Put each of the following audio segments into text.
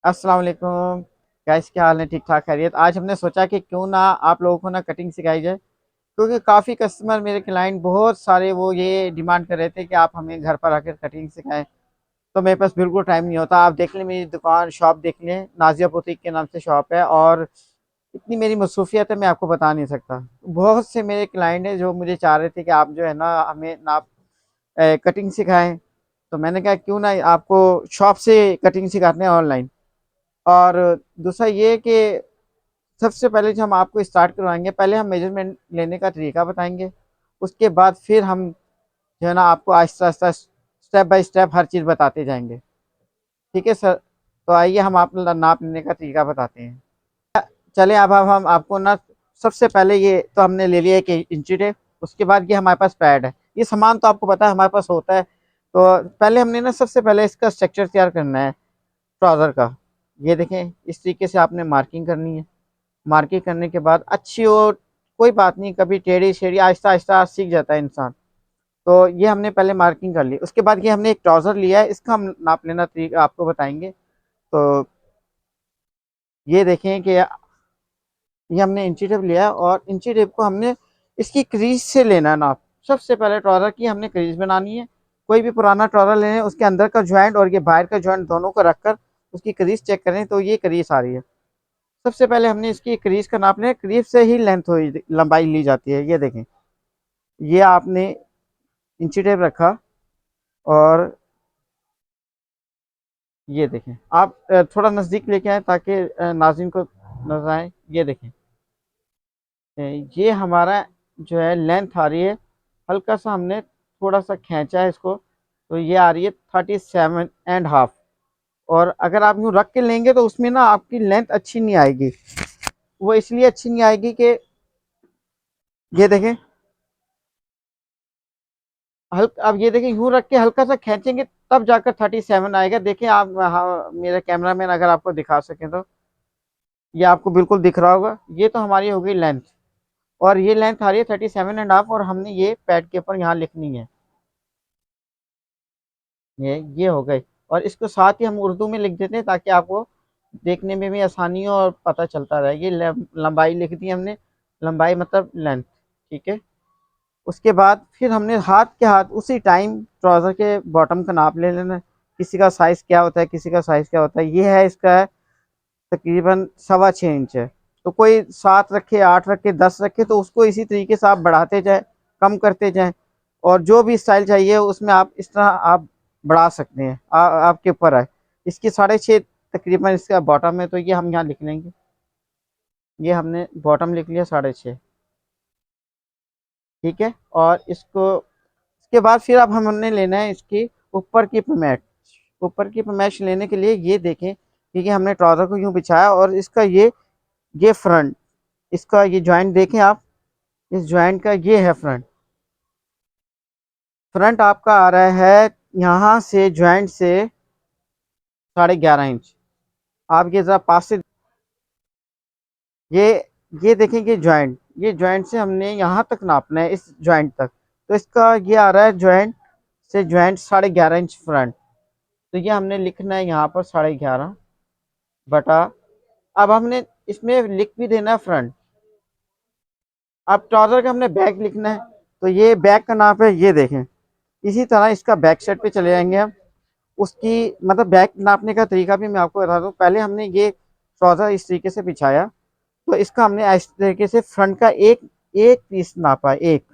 अस्सलाम वालेकुम। गाइस, क्या हाल है? ठीक ठाक खैरियत। आज हमने सोचा कि क्यों ना आप लोगों को ना कटिंग सिखाई जाए, क्योंकि काफ़ी कस्टमर, मेरे क्लाइंट बहुत सारे, वो ये डिमांड कर रहे थे कि आप हमें घर पर आकर कटिंग सिखाएं। तो मेरे पास बिल्कुल टाइम नहीं होता। आप देख लें, मेरी दुकान शॉप देख लें, नाजिया बुटीक के नाम से शॉप है, और इतनी मेरी मसरूफियत है, मैं आपको बता नहीं सकता। बहुत से मेरे क्लाइंट हैं जो मुझे चाह रहे थे कि आप जो है ना हमें ना कटिंग सिखाएं। तो मैंने कहा क्यों ना आपको शॉप से कटिंग सिखाते हैं ऑनलाइन। और दूसरा ये कि सबसे पहले जो हम आपको स्टार्ट करवाएंगे, पहले हम मेजरमेंट लेने का तरीका बताएंगे। उसके बाद फिर हम जो है ना आपको Aahista Aahista step by step हर चीज़ बताते जाएंगे। ठीक है सर? तो आइए हम आप नाप लेने का तरीका बताते हैं। चले, अब हम आपको ना सबसे पहले ये तो हमने ले लिया एक इंची टेप। उसके बाद ये हमारे पास पैड है। ये सामान तो आपको पता है हमारे पास होता है। तो पहले हमने ना सबसे पहले इसका स्ट्रक्चर तैयार करना है ट्राउज़र का। ये देखें, इस तरीके से आपने मार्किंग करनी है। मार्किंग करने के बाद अच्छी हो, कोई बात नहीं, कभी टेढ़ी शेढ़ी आहिस्ता आहिस्ता सीख जाता है इंसान। तो ये हमने पहले मार्किंग कर ली। उसके बाद ये हमने एक ट्राउज़र लिया है, इसका हम नाप लेना तरीका आपको बताएंगे। तो ये देखें कि ये हमने इंची टेप लिया है, और इंची टेप को हमने इसकी क्रीज से लेना है नाप। सबसे पहले ट्राउज़र की हमने क्रीज बनानी है। कोई भी पुराना ट्राउज़र लें, उसके अंदर का ज्वाइंट और ये बाहर का ज्वाइंट दोनों को रखकर उसकी क्रीज चेक करें, तो ये क्रीज आ रही है। सबसे पहले हमने इसकी क्रीज का नाप लिया। क्रीज से ही लेंथ हुई लंबाई ली जाती है। ये देखें, ये आपने इंची टेप रखा, और ये देखें आप थोड़ा नज़दीक लेके आए ताकि नाज़रीन को नजर आए। ये देखें, अ, ये हमारा जो है लेंथ आ रही है। हल्का सा हमने थोड़ा सा खींचा है इसको, तो ये आ रही है 37.5। और अगर आप यूँ रख के लेंगे तो उसमें ना आपकी लेंथ अच्छी नहीं आएगी। वो इसलिए अच्छी नहीं आएगी कि ये देखें, अब ये देखिए, यूं रख के हल्का सा खींचेंगे तब जाकर 37 आएगा। देखिए आप, हाँ, मेरे कैमरामैन अगर आपको दिखा सके तो ये आपको बिल्कुल दिख रहा होगा। ये तो हमारी हो गई लेंथ, और ये लेंथ आ रही है 37.5, और हमने ये पैड के ऊपर यहाँ लिखनी है। ये हो गई। और इसको साथ ही हम उर्दू में लिख देते हैं ताकि आपको देखने में भी आसानी हो और पता चलता रहे। ये लंबाई लिख दी हमने। लंबाई मतलब लेंथ। ठीक है। उसके बाद फिर हमने हाथ के हाथ उसी टाइम ट्राउज़र के बॉटम का नाप ले लेना है। किसी का साइज़ क्या होता है, किसी का साइज़ क्या होता है। ये है, इसका है तकरीबन 6.25 इंच है। तो कोई 7 रखे, 8 रखे, 10 रखे, तो उसको इसी तरीके से आप बढ़ाते जाए, कम करते जाएं। और जो भी स्टाइल चाहिए उसमें आप इस तरह आप बढ़ा सकते हैं। आपके ऊपर है। इसकी 6.5 तकरीबन इसका बॉटम है, तो ये हम यहाँ लिख लेंगे। ये हमने बॉटम लिख लिया 6.5। ठीक है। और इसको, इसके बाद फिर अब हमने लेना है इसकी ऊपर की पमेट। ऊपर की पमेश लेने के लिए ये देखें, क्योंकि हमने ट्राउज़र को यूँ बिछाया, और इसका ये फ्रंट, इसका ये जॉइंट देखें आप। इस जॉइंट का ये है फ्रंट। फ्रंट आपका आ रहा है यहाँ से जॉइंट से 11.5 इंच। आप ये ज़रा पास से ये ये देखें कि जॉइंट, ये जॉइंट से हमने यहाँ तक नापना है, इस जॉइंट तक। तो इसका ये आ रहा है जॉइंट से जॉइंट 11.5 इंच फ्रंट। तो ये हमने लिखना है यहाँ पर 11.5 बटा। अब हमने इसमें लिख भी देना है फ्रंट। अब ट्राउज़र का हमने बैक लिखना है, तो ये बैक का नाप है, ये देखें। इसी तरह इसका बैक साइड पे चले जाएंगे हम। उसकी मतलब बैक नापने का तरीका भी मैं आपको बता दूं। पहले हमने ये ट्राउज़र इस तरीके से बिछाया, तो इसका हमने इस तरीके से फ्रंट का एक एक पीस नापा। एक,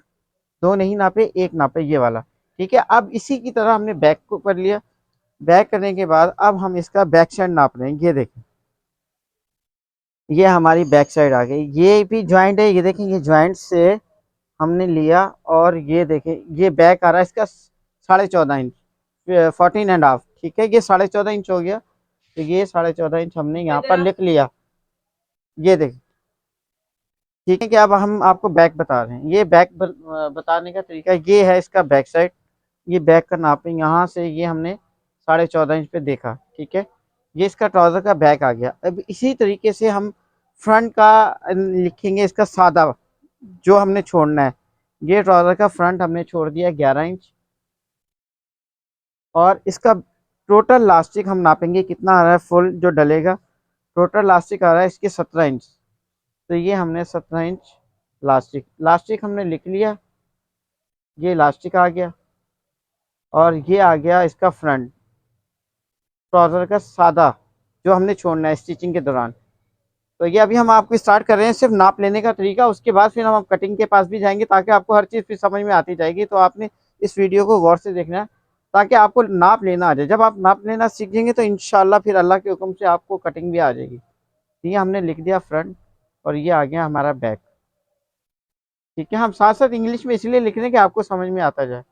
दो नहीं नापे, एक नापे, ये वाला। ठीक है। अब इसी की तरह हमने बैक को कर लिया। बैक करने के बाद अब हम इसका बैक साइड नाप रहे हैं। ये देखें, ये हमारी बैक साइड आ गई। ये भी ज्वाइंट है, ये देखें, ये ज्वाइंट से हमने लिया। और ये देखें, ये बैक आ रहा है इसका 14.5 इंच, 14.5। ठीक है, ये 14.5 इंच हो गया। तो ये 14.5 इंच हमने यहाँ पर लिख लिया। ये देखें। ठीक है कि अब हम आपको बैक बता रहे हैं। ये बैक बताने का तरीका ये है, इसका बैक साइड। ये बैक का नाप है, यहाँ से ये हमने 14.5 इंच पे देखा। ठीक है। ये इसका ट्राउज़र का बैक आ गया। अब इसी तरीके से हम फ्रंट का लिखेंगे, इसका सादा जो हमने छोड़ना है। ये ट्राउज़र का फ्रंट हमने छोड़ दिया 11 इंच, और इसका टोटल लास्टिक हम नापेंगे कितना आ रहा है, फुल जो डलेगा टोटल लास्टिक आ रहा है इसके 17 इंच। तो ये हमने 17 इंच लास्टिक लास्टिक हमने लिख लिया, ये लास्टिक आ गया। और ये आ गया इसका फ्रंट ट्राउज़र का सादा, जो हमने छोड़ना है स्टिचिंग के दौरान। तो ये अभी हम आपको स्टार्ट कर रहे हैं सिर्फ नाप लेने का तरीका, उसके बाद फिर हम कटिंग के पास भी जाएंगे ताकि आपको हर चीज़ फिर समझ में आती जाएगी। तो आपने इस वीडियो को गौर से देखना है ताकि आपको नाप लेना आ जाए। जब आप नाप लेना सीख जाएंगे तो इंशाल्लाह फिर अल्लाह के हुक्म से आपको कटिंग भी आ जाएगी। ये हमने लिख दिया फ्रंट और ये आ गया हमारा बैक। ठीक है, हम साथ साथ इंग्लिश में इसलिए लिख रहे हैं कि आपको समझ में आता जाए।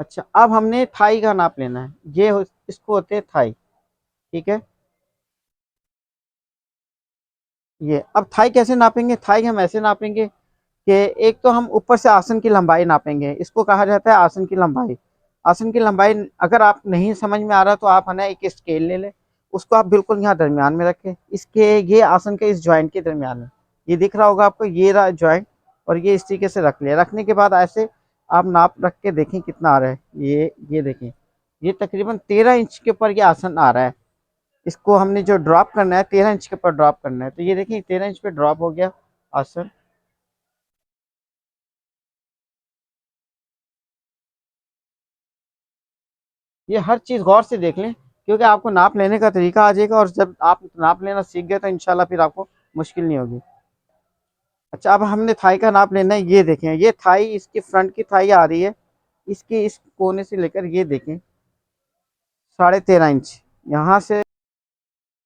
अच्छा, अब हमने थाई का नाप लेना है, इसको होते हैं थाई। ठीक है, ये अब थाई कैसे नापेंगे, थाई हम ऐसे नापेंगे कि एक तो हम ऊपर से आसन की लंबाई नापेंगे, इसको कहा जाता है आसन की लंबाई। आसन की लंबाई अगर आप नहीं समझ में आ रहा तो आप है ना एक स्केल ले लें, उसको आप बिल्कुल यहाँ दरमियान में रखें, इसके ये आसन के इस जॉइंट के दरमियान में, ये दिख रहा होगा आपको, ये रहा जॉइंट। और ये इस तरीके से रख लिया, रखने के बाद ऐसे आप नाप रख के देखें कितना आ रहा है। ये देखें, ये तकरीबन 13 इंच के ऊपर ये आसन आ रहा है। इसको हमने जो ड्रॉप करना है 13 इंच के ऊपर ड्रॉप करना है। तो ये देखिए 13 इंच पे ड्रॉप हो गया आसन। ये हर चीज़ गौर से देख लें क्योंकि आपको नाप लेने का तरीका आ जाएगा, और जब आप नाप लेना सीख गए तो इंशाल्लाह फिर आपको मुश्किल नहीं होगी। अच्छा, अब हमने थाई का नाप लेना है। ये देखें, ये थाई इसकी फ्रंट की थाई आ रही है, इसके इस कोने से लेकर ये देखें 13.5 इंच यहाँ से